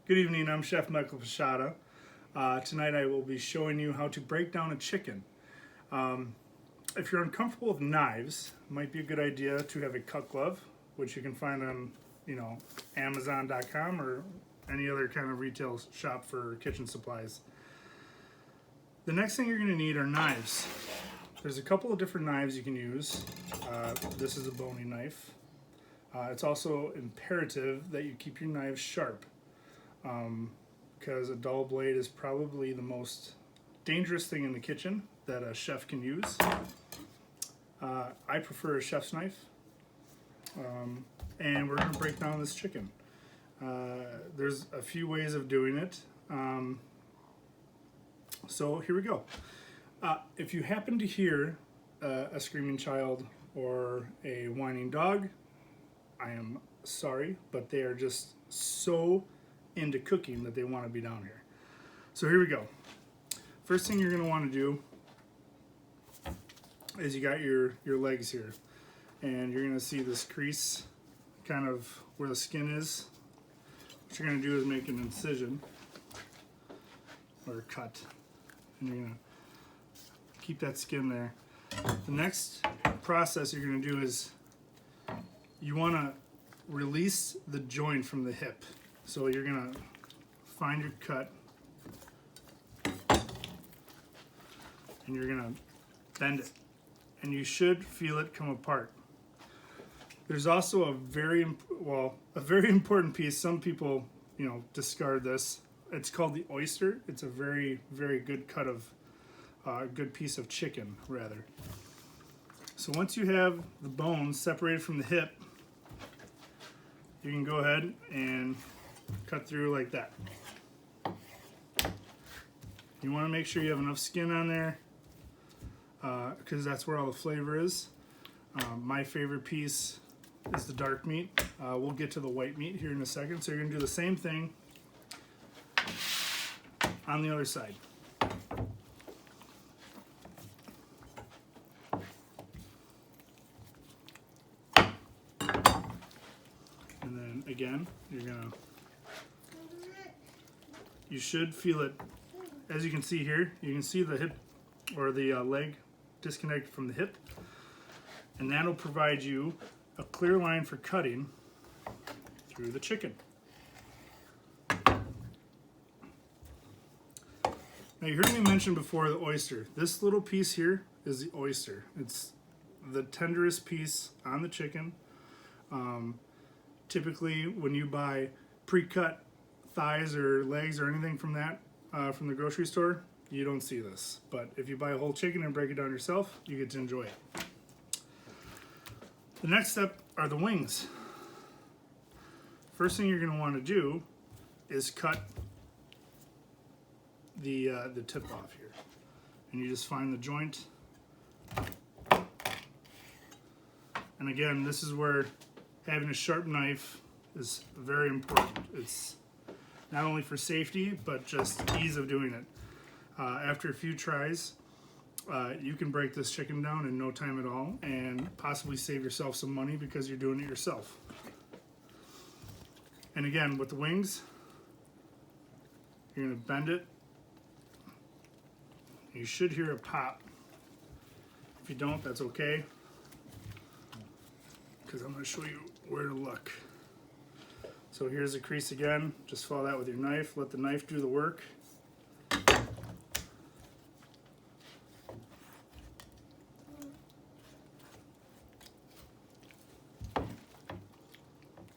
Good evening, I'm Chef Michael Pashada. Tonight I will be showing you how to break down a chicken. If you're uncomfortable with knives, it might be a good idea to have a cut glove, which you can find on, Amazon.com or any other kind of retail shop for kitchen supplies. The next thing you're going to need are knives. There's a couple of different knives you can use. This is a boning knife. It's also imperative that you keep your knives sharp, because a dull blade is probably the most dangerous thing in the kitchen that a chef can use. I prefer a chef's knife, and we're going to break down this chicken. There's a few ways of doing it, so here we go. If you happen to hear a screaming child or a whining dog, I am sorry, but they are just so into cooking that they want to be down here. So here we go. First thing you're going to want to do is you got your legs here, and you're going to see this crease kind of where the skin is. What you're going to do is make an incision or a cut, and you're going to keep that skin there. The next process you're going to do is you want to release the joint from the hip. So you're going to find your cut, and you're going to bend it, and you should feel it come apart. There's also a very important piece. Some people, discard this. It's called the oyster. It's a very, very good cut of a good piece of chicken, rather. So once you have the bones separated from the hip, you can go ahead and cut through like that. You want to make sure you have enough skin on there, because that's where all the flavor is. My favorite piece is the dark meat. We'll get to the white meat here in a second. So you're going to do the same thing on the other side. And then again, you should feel it. As you can see here, you can see the hip or the leg disconnected from the hip, and that'll provide you a clear line for cutting through the chicken. Now, you heard me mention before the oyster. This little piece here is the oyster. It's the tenderest piece on the chicken. Typically, when you buy pre-cut thighs or legs or anything from that from the grocery store, you don't see this. But if you buy a whole chicken and break it down yourself, you get to enjoy it. The next step are the wings. First thing you're going to want to do is cut the tip off here, and you just find the joint. And again, this is where having a sharp knife is very important. It's not only for safety, but just ease of doing it. After a few tries, you can break this chicken down in no time at all and possibly save yourself some money because you're doing it yourself. And again, with the wings, you're going to bend it. You should hear a pop. If you don't, that's okay, because I'm going to show you where to look. So here's the crease again. Just follow that with your knife. Let the knife do the work.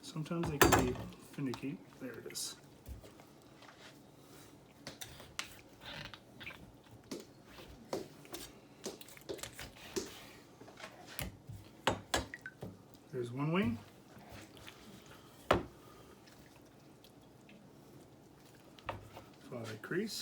Sometimes they can be finicky. There it is. There's one wing. Follow that crease.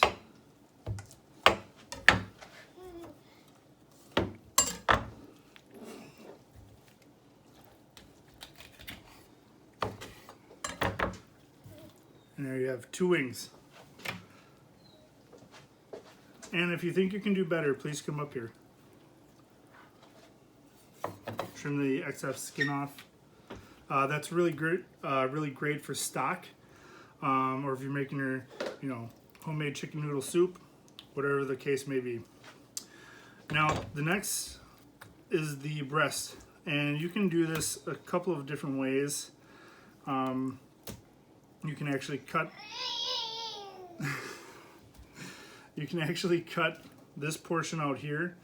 And there you have two wings. And if you think you can do better, please come up here. Trim the excess skin off. That's really great for stock. or if you're making your, you know, homemade chicken noodle soup, whatever the case may be. Now, the next is the breast, and you can do this a couple of different ways. You can actually cut you can actually cut this portion out here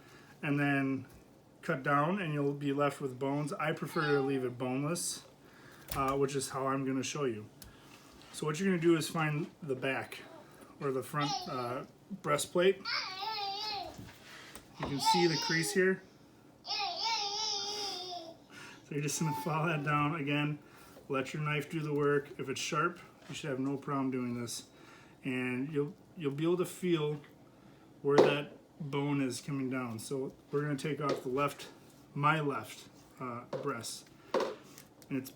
and then cut down, and you'll be left with bones. I prefer to leave it boneless, which is how I'm going to show you. So what you're going to do is find the back or the front breastplate. You can see the crease here. So you're just going to follow that down. Again, let your knife do the work. If it's sharp, you should have no problem doing this. And you'll be able to feel where that bone is coming down. So we're going to take off the left, my left breast. And it's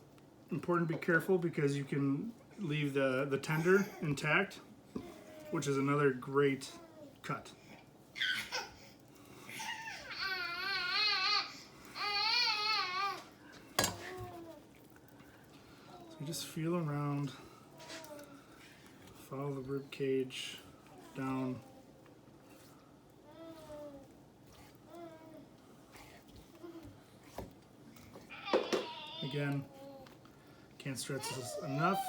important to be careful because you can leave the tender intact, which is another great cut. So you just feel around, follow the rib cage down. Again, can't stress this enough.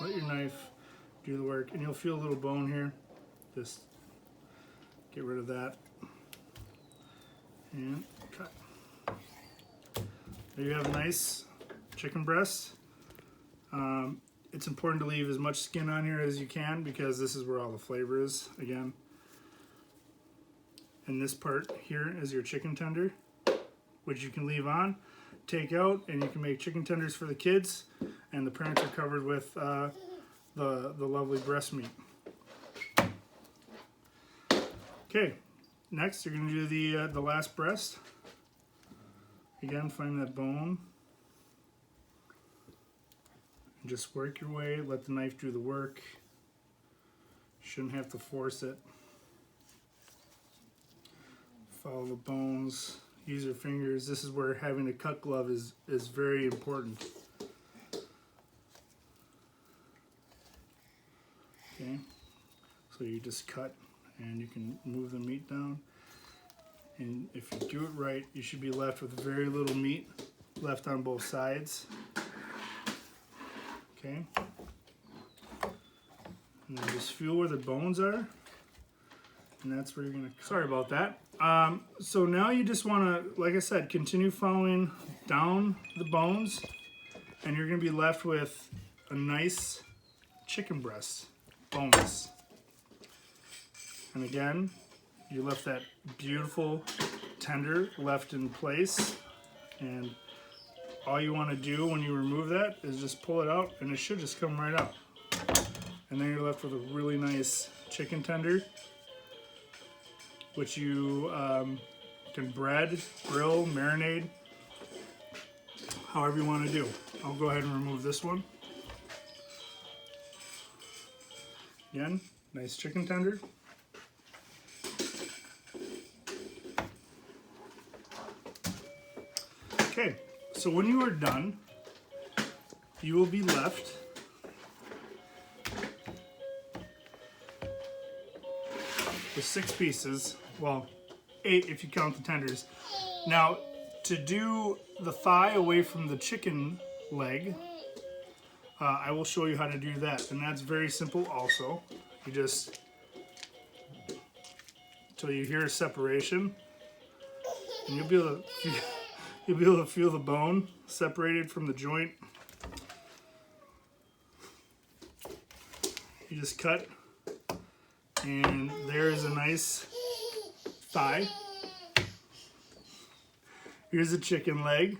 Let your knife do the work, and you'll feel a little bone here. Just get rid of that and cut. There you have a nice chicken breast. It's important to leave as much skin on here as you can because this is where all the flavor is again. And this part here is your chicken tender, which you can leave on, take out, and you can make chicken tenders for the kids, and the parents are covered with the lovely breast meat. Okay, next you're going to do the last breast. Again, find that bone. And just work your way, let the knife do the work. Shouldn't have to force it. Follow the bones. Use your fingers. This is where having a cut glove is very important. Okay, so you just cut and you can move the meat down. And if you do it right, you should be left with very little meat left on both sides. Okay, and then just feel where the bones are. And that's where you're gonna, sorry about that. So now you just wanna, like I said, continue following down the bones, and you're gonna be left with a nice chicken breast, boneless. And again, you left that beautiful tender left in place, and all you wanna do when you remove that is just pull it out, and it should just come right out. And then you're left with a really nice chicken tender, which you can bread, grill, marinade, however you want to do. I'll go ahead and remove this one. Again, nice chicken tender. Okay, so when you are done, you will be left with 6 pieces. Well, 8 if you count the tenders. Now, to do the thigh away from the chicken leg, I will show you how to do that. And that's very simple also. You just, until you hear a separation, and you'll be able to feel the bone separated from the joint. You just cut, and there is a nice thigh. Here's a chicken leg.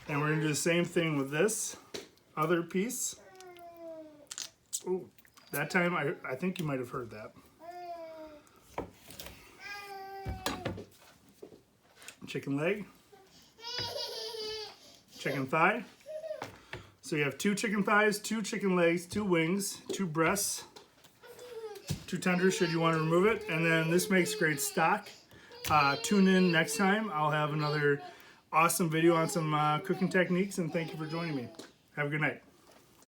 And we're gonna do the same thing with this other piece. Oh, that time I think you might have heard that. Chicken leg. Chicken thigh. So you have 2 chicken thighs, 2 chicken legs, 2 wings, 2 breasts, 2 tenders should you want to remove it, and then this makes great stock. Tune in next time. I'll have another awesome video on some cooking techniques, and thank you for joining me. Have a good night.